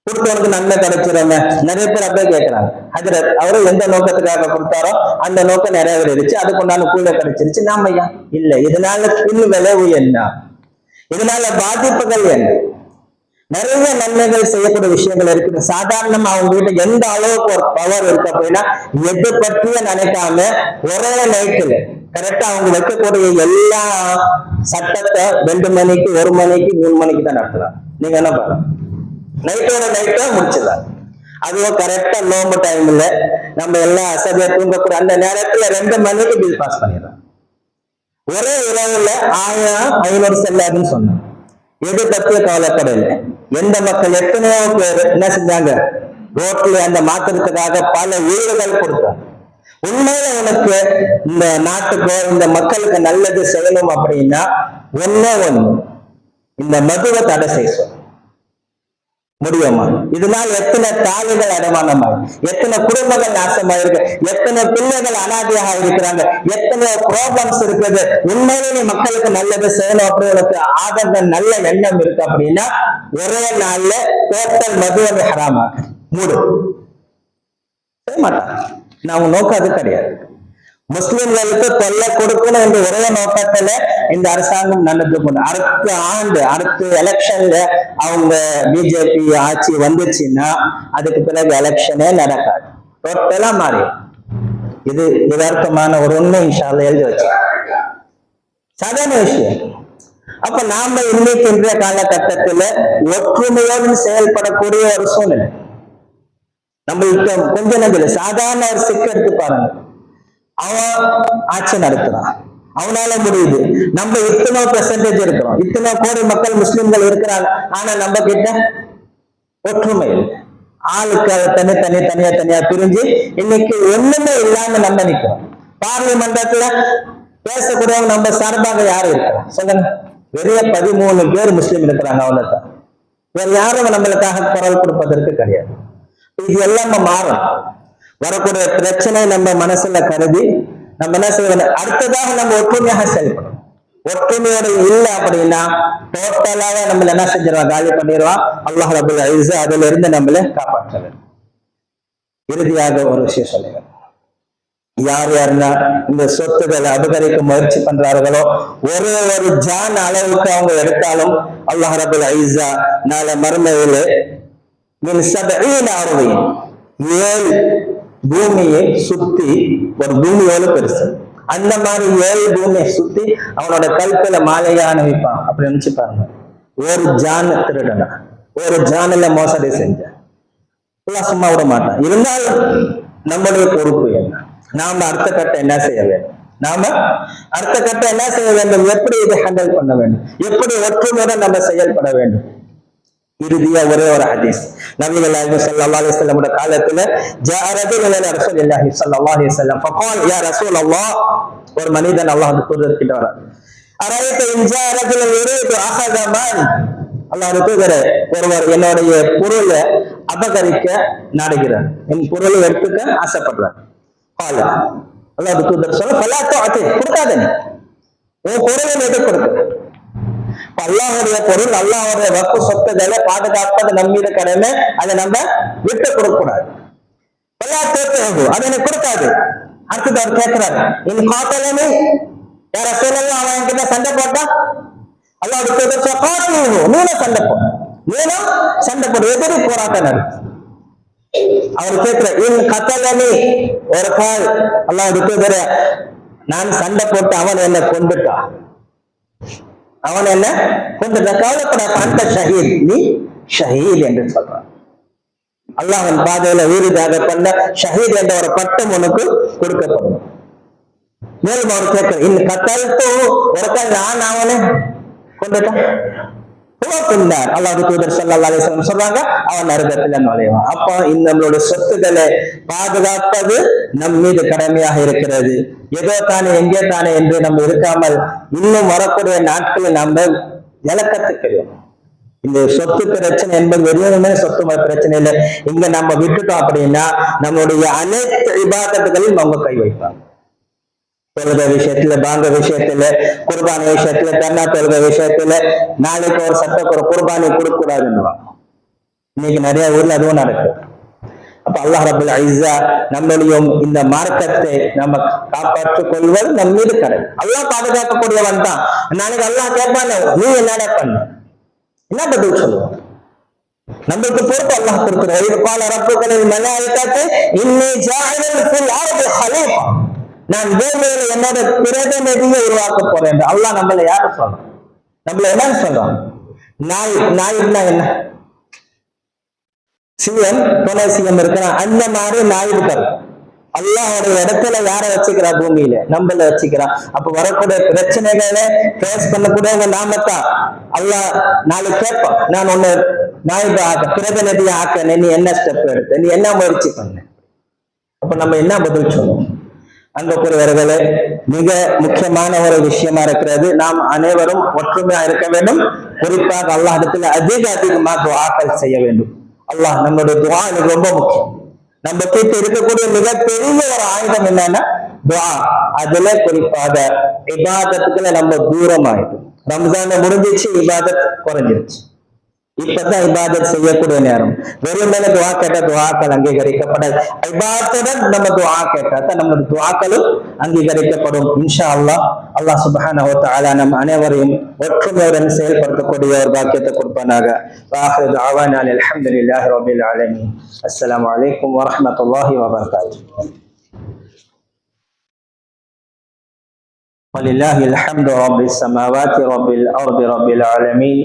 கொடுத்தவனுக்கு நன்மை கிடைச்சிருங்க. நிறைய பேர் அப்படியே கேட்கிறாங்க, ஹஜ்ரத் அவரு எந்த நோக்கத்துக்காக கொடுத்தாரோ அந்த நோக்கம் நிறைவேறிடுச்சு, அதுக்குண்டான கூலை கிடைச்சிருச்சு, நாம ஐயா இல்லை. இதனால பின் விளைவு என்ன, இதனால பாதிப்புகள் என்ன? நிறைய நன்மைகள் செய்யக்கூடிய விஷயங்கள் இருக்குது. சாதாரணமா அவங்க கிட்ட எந்த அளவுக்கு ஒரு பவர் இருக்கு அப்படின்னா, எது பற்றிய நினைக்காம ஒரே நைட்டுல கரெக்டா அவங்க வைக்கக்கூடிய எல்லா சட்டத்தை 2 மணிக்கு 1 மணிக்கு 3 மணிக்கு தான் நடத்துறாங்க. நீங்க என்ன பண்ண, நைட்டோட நைட்டா முடிச்சிடலாம். அதுவும் கரெக்டா நோம்பு டைம்ல நம்ம எல்லாம் அசதியா தூங்கக்கூடிய அந்த நேரத்துல 2 மணிக்கு பில் பாஸ் பண்ணிடுறோம். ஒரே இரவுல 1500 செல்லாதுன்னு சொன்னோம். எது பத்திய கவலைப்படல. எந்த மக்கள் எத்தனையோ பேர் என்ன செஞ்சாங்க, ரோட்ல அந்த மாற்றத்துக்காக பல உயிர்கள் கொடுத்தாங்க. உண்மையில உனக்கு இந்த நாட்டுக்கோ இந்த மக்களுக்கு நல்லது செய்யணும் அப்படின்னா ஒண்ணு இந்த மதுவை தடை செய்ய முடியுமா? இதனால் எத்தனை தாலிகள் அடமானமாய், எத்தனை குடும்பங்கள் நாசமாயிருக்கு, எத்தனை பிள்ளைகள் அனாதையாக இருக்கிறாங்க, எத்தனை ப்ராப்ளம்ஸ் இருக்குது. உண்மையிலே மக்களுக்கு நல்லது செய்யணும் அப்படின்னு ஆதங்க நல்ல எண்ணம் இருக்கு அப்படின்னா ஒரே நாள்ல டோட்டல் மதுவை ஹராமாக மூடு செய்ய மாட்டாங்க. நான் நோக்கம் அது கிடையாது. முஸ்லிம்களுக்கு தொல்லை கொடுக்கணும் என்ற ஒரே நோக்கத்துல இந்த அரசாங்கம் நடந்து கொண்டு அடுத்த எலெக்ஷன்ல அவங்க பிஜேபி ஆட்சி வந்துச்சுன்னா அதுக்கு பிறகு எலெக்ஷனே நடக்காது, டோட்டலா மாறி. இது யதார்த்தமான ஒரு உண்மை. இன்ஷா அல்லாஹ் எழுதி வச்சு சாதாரண விஷயம். அப்ப நாம இன்னைக்கு இன்றைய காலகட்டத்துல ஒற்றுமையோடு செயல்படக்கூடிய ஒரு சூழ்நிலை நம்மளுக்கு கொஞ்சம் நம்பில. சாதாரண ஒரு சிக்க எடுத்து பாருங்க, அவன் ஆட்சி நடத்துறான், அவனால முடியுது. நம்ம இத்தனை பெர்சன்டேஜ் இருக்கிறோம், இத்தனை கோடி மக்கள் முஸ்லிம்கள் இருக்கிறாங்க, ஆனா நம்ம கிட்ட ஒற்றுமை இல்லை. ஆளுக்கு தனியா பிரிஞ்சு இன்னைக்கு ஒண்ணுமே இல்லாம நம்ம நிக்கிறோம். பார்லிமெண்ட்ல பேசக்கூடியவங்க நம்ம சார்பாக யாரு இருக்கிறோம் சொல்லுங்க? வெறும் 13 பேர் முஸ்லீம் இருக்கிறாங்க, அவ்வளவுதான். வேற யாரும் நம்மளுக்காக குரல் கொடுப்பதற்கு கிடையாது. இது எல்லாமே மாறும். வரக்கூடிய பிரச்சனை நம்ம மனசுல கருதி நம்ம என்ன செய்யணும், அடுத்ததாக நம்ம ஒற்றுமையாக செயல்படும். ஒற்றுமையோட இல்லை அப்படின்னா டோட்டலாக நம்மள என்ன செஞ்சிருவான், காலி பண்ணிடுவான். அல்லாஹ் ரப்பல் இஸ்ஸா அதுல இருந்து நம்மளை காப்பாற்ற வேண்டும். இறுதியாக ஒரு விஷயம் சொல்லுங்க, யார் யாருன்னா இந்த சொத்துக்களை அபகரிக்க முயற்சி பண்றார்களோ ஒரு ஜான் அளவுக்கு அவங்க எடுத்தாலும் அல்லாஹ் ரப்பல் இஸ்ஸா நாளை மறுமையில 7 பூமியை சுத்தி, ஒரு பூமியோடு பெருசு, அந்த மாதிரி 7 பூமியை சுத்தி அவனோட கழுத்துல மாலையா அணிவிப்பான். அப்படி நினைச்சு பாருங்க. ஒரு ஜான் திருடனா, ஒரு ஜானில மோசடி செஞ்ச சும்மா விட மாட்டான். இருந்தாலும் நம்முடைய பொறுப்பு என்ன? நாம அடுத்த கட்டம் என்ன செய்ய வேண்டும்? அடுத்த கட்டம் என்ன செய்ய வேண்டும்? எப்படி இதை ஹேண்டில் பண்ண வேண்டும்? எப்படி ஒற்றுமையோட நம்ம செயல்பட வேண்டும்? இறுதியா ஒரே ஒரு ஹதீஸ். நபிகள் நாயகம் ஸல்லல்லாஹு அலைஹி வஸல்லம் காலத்துல ஜாஅ ரஜுலுன் இலா ரசூலில்லாஹி ஸல்லல்லாஹு அலைஹி வஸல்லம் ஃபகால் யா ரசூலல்லாஹ், ஒரு மனிதன் அல்லாஹ்வுடைய தூதர் கிட்ட வரார். அரைத இன் ஜாஅ ரஜுலுன் யுரீது அஹத மால், அல்லாஹ்வுடைய தூதரே, ஒருவர் என்னுடைய பொருளை அபகரிக்க நாடுகிறார், என் பொருளை எடுத்துக்க ஆசைப்படுறார். கால அல்லாஹ்வுடைய தூதர் சொல்ல ஃபலா துஅதி, கொடுக்காத, நீ உன் பொருளை எதுக்கு கொடுக்க? அல்லாஹுடைய பொருள், அல்லாஹுடைய வக்கு சொத்துக்களை பாதுகாப்பது நம்மீது கடமை, அதை நம்ம விட்டு கொடுக்க கூடாது. அதை எனக்கு கொடுக்காது. அடுத்தது அவர் கேட்கிறாரு, என் காத்தலமே வேற சூழலும் அவன் என்கிட்ட சண்டை போட்டா அல்லாஹ் நீனும் சண்டை போட, நீனும் சண்டை போட, எதிரி போராட்டம் நடக்கும். அவர் கேட்கிற என் கத்தலமே, ஒரு கால் அல்லாஹ் நான் சண்டை போட்டு அவன் என்னை கொண்டுட்டான், அவன் என்ன கொண்டு கவலைப்பட அந்த ஷஹீத், நீ ஷஹீத் என்று சொல்றான். அல்லாஹ்வின் பாதையில உயிரிதாக பண்ண ஷஹீத் என்ற ஒரு பட்டம் உனக்கு கொடுக்கப்படும். மேலும் அவர் கேட்கிற இந்த கத்தல்தோ, ஒரு நான் அவனை கொண்டுட்டான், அல்லாஹ்வுடைய தூதர் ஸல்லல்லாஹு அலைஹி வஸல்லம் சொல்றாங்க, அவன் நரகத்துல நுழைவான். அப்ப நம்மளோட சொத்துக்களை பாதுகாப்பது நம் மீது கடமையாக இருக்கிறது. ஏதோ தானே எங்கே தானே என்று நம்ம இருக்காமல் இன்னும் வரக்கூடிய நாட்களில் நம்ம இலக்கத்துக்கிறோம். இந்த சொத்து பிரச்சனை என்பது வெறுமே சொத்து பிரச்சனை இல்லை. இங்க நம்ம விட்டுட்டோம் அப்படின்னா நம்மளுடைய அனைத்து இபாதத்துகளையும் அவங்க கை வைப்பாங்க. தொழுகை விஷயத்துல, பாங்க விஷயத்துல, குர்பானி விஷயத்துல, கர்ணா தொழுகை விஷயத்துல, நாளைக்கு ஒரு சட்டம் ஒரு குர்பானி கொடுக்க கூடாதுன்னு இன்னைக்கு நிறைய ஊர்ல அதுவும் நடக்குது. அப்ப அல்லாஹ் ரப்பல் இஸ்ஸா நம்மளுடைய இந்த மார்க்கத்தை நம்ம காப்பாற்றிக் கொள்வது நம் மீது கடமை. அல்லாஹ் பாதுகாக்கக்கூடியவன் தான். நாளைக்கு அல்லாஹ் கேட்பான, நீ என்னடா பண்ண, என்ன பதில் சொல்லுவோம்? நம்மளுக்கு பொறுப்பு அல்லாஹ் கொடுக்கிறார். இது பால ரப்புகளின் மலாயிகத்து இன்னி ஜாஇலுன் ஃபில் அர்தி ஹலீஃபா, நான் பூமியில என்னோட பிரதிநிதியை உருவாக்க போறேன். அல்லாஹ் நம்மள யாரு சொல்றோம்? நம்மள என்னன்னு சொல்றோம்? நாயிப்னா என்ன? சிஎம், துணை சிஎம் இருக்கிறான், அந்த மாதிரி நாயிப்கள் அல்லாஹ்வுடைய இடத்துல யார வச்சுக்கிறான்? பூமியில நம்மள வச்சுக்கிறான். அப்ப வரக்கூடிய பிரச்சனைகளை ஃபேஸ் பண்ணக்கூடிய நாமத்தான். அல்லாஹ் நாளைக்கு கேட்பான், நான் உன்னை நாயிப ஆக்க, பிரதிநிதியை ஆக்க, நீ என்ன ஸ்டெப் எடுத்த, நீ என்ன முயற்சி பண்ண? அப்ப நம்ம என்ன பதில் சொல்லுவோம்? அன்புக்குரியவர்களே, மிக முக்கியமான ஒரு விஷயமா இருக்கிறது, நாம் அனைவரும் ஒற்றுமையா இருக்க வேண்டும். குறிப்பாக அல்லாஹ் இடத்துல அதிகமா துஆக்கள் செய்ய வேண்டும். அல்லாஹ் நம்மளுடைய துஆ எனக்கு ரொம்ப முக்கியம். நம்ம கிட்ட இருக்கக்கூடிய மிகப்பெரிய ஒரு ஆயுதம் என்னன்னா துஆ. அதுல குறிப்பாக இபாதத்துக்குள்ள நம்ம தூரம் ஆயிடும். ரம்ஜான் முடிஞ்சிச்சு, இபாதத் குறைஞ்சிருச்சு. இப்பதான் இபாதத் செய்யக்கூடிய நேரம். வெறுமனே துஆ கேட்ட துஆக்கள் அங்கீகரிக்கப்படாது. இபாதத்துடன் நம்ம துஆ கேட்டா நம்முடைய துஆக்களும் அங்கீகரிக்கப்படும். இன்ஷா அல்லாஹ். அல்லாஹ் சுப்ஹானஹு வ தஆலா நம் அனைவரையும் ஒற்றுமையுடன் செயல்படுத்தக்கூடிய ஒரு பாக்கியத்தை கொடுப்பானாக. வாஹிரு தஅவானா அல்ஹம்துலில்லாஹி ரப்பில் ஆலமீன். அஸ்ஸலாமு அலைக்கும் வ ரஹ்மத்துல்லாஹி வ பரகாத்துஹு. வலில்லாஹில் ஹம்து ரப்பிஸ் ஸமாவாதி ரப்பில் அர்தி ரப்பில் ஆலமீன்.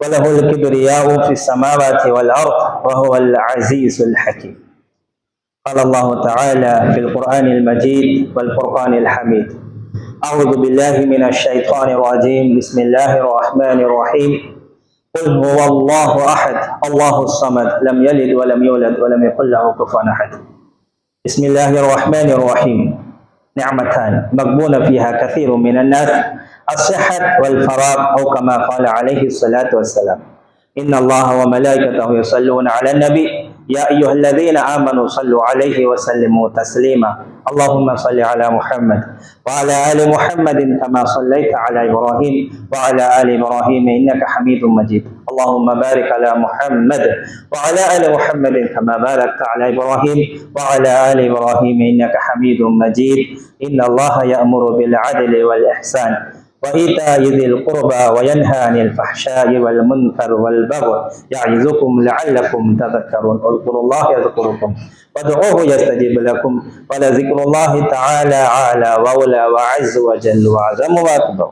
وله الكبرياء في السماوات والأرض وهو العزيز الحكيم. قال الله تعالى في القرآن المجيد والفرقان الحميد: أعوذ بالله من الشيطان الرجيم. بسم الله الرحمن الرحيم. قل هو الله أحد الله الصمد لم يلد ولم يولد ولم يكن له كفوا أحد. بسم الله الرحمن الرحيم. نعمتان مغبون فيها كثير من الناس: الصحة والفراغ، أو كما قال عليه الصلاة والسلام: إن الله وملائكته يصلون على النبي يا أيها الذين آمنوا صلوا عليه وسلموا تسليما. اللهم صل على محمد وعلى آل محمد كما صليت على إبراهيم وعلى آل إبراهيم إنك حميد مجيد. اللهم بارك على محمد وعلى آل محمد كما باركت على إبراهيم وعلى آل إبراهيم إنك حميد مجيد. إن الله يأمر بالعدل والإحسان وإيتاء ذي القربى وينهى عن الفحشاء والمنكر والبغي يعظكم لعلكم تذكرون. اذكروا الله يذكركم وادعوه يستجيب لكم ولذكر الله تعالى أعلى وأولى وأعز وجل وأعظم وأكبر.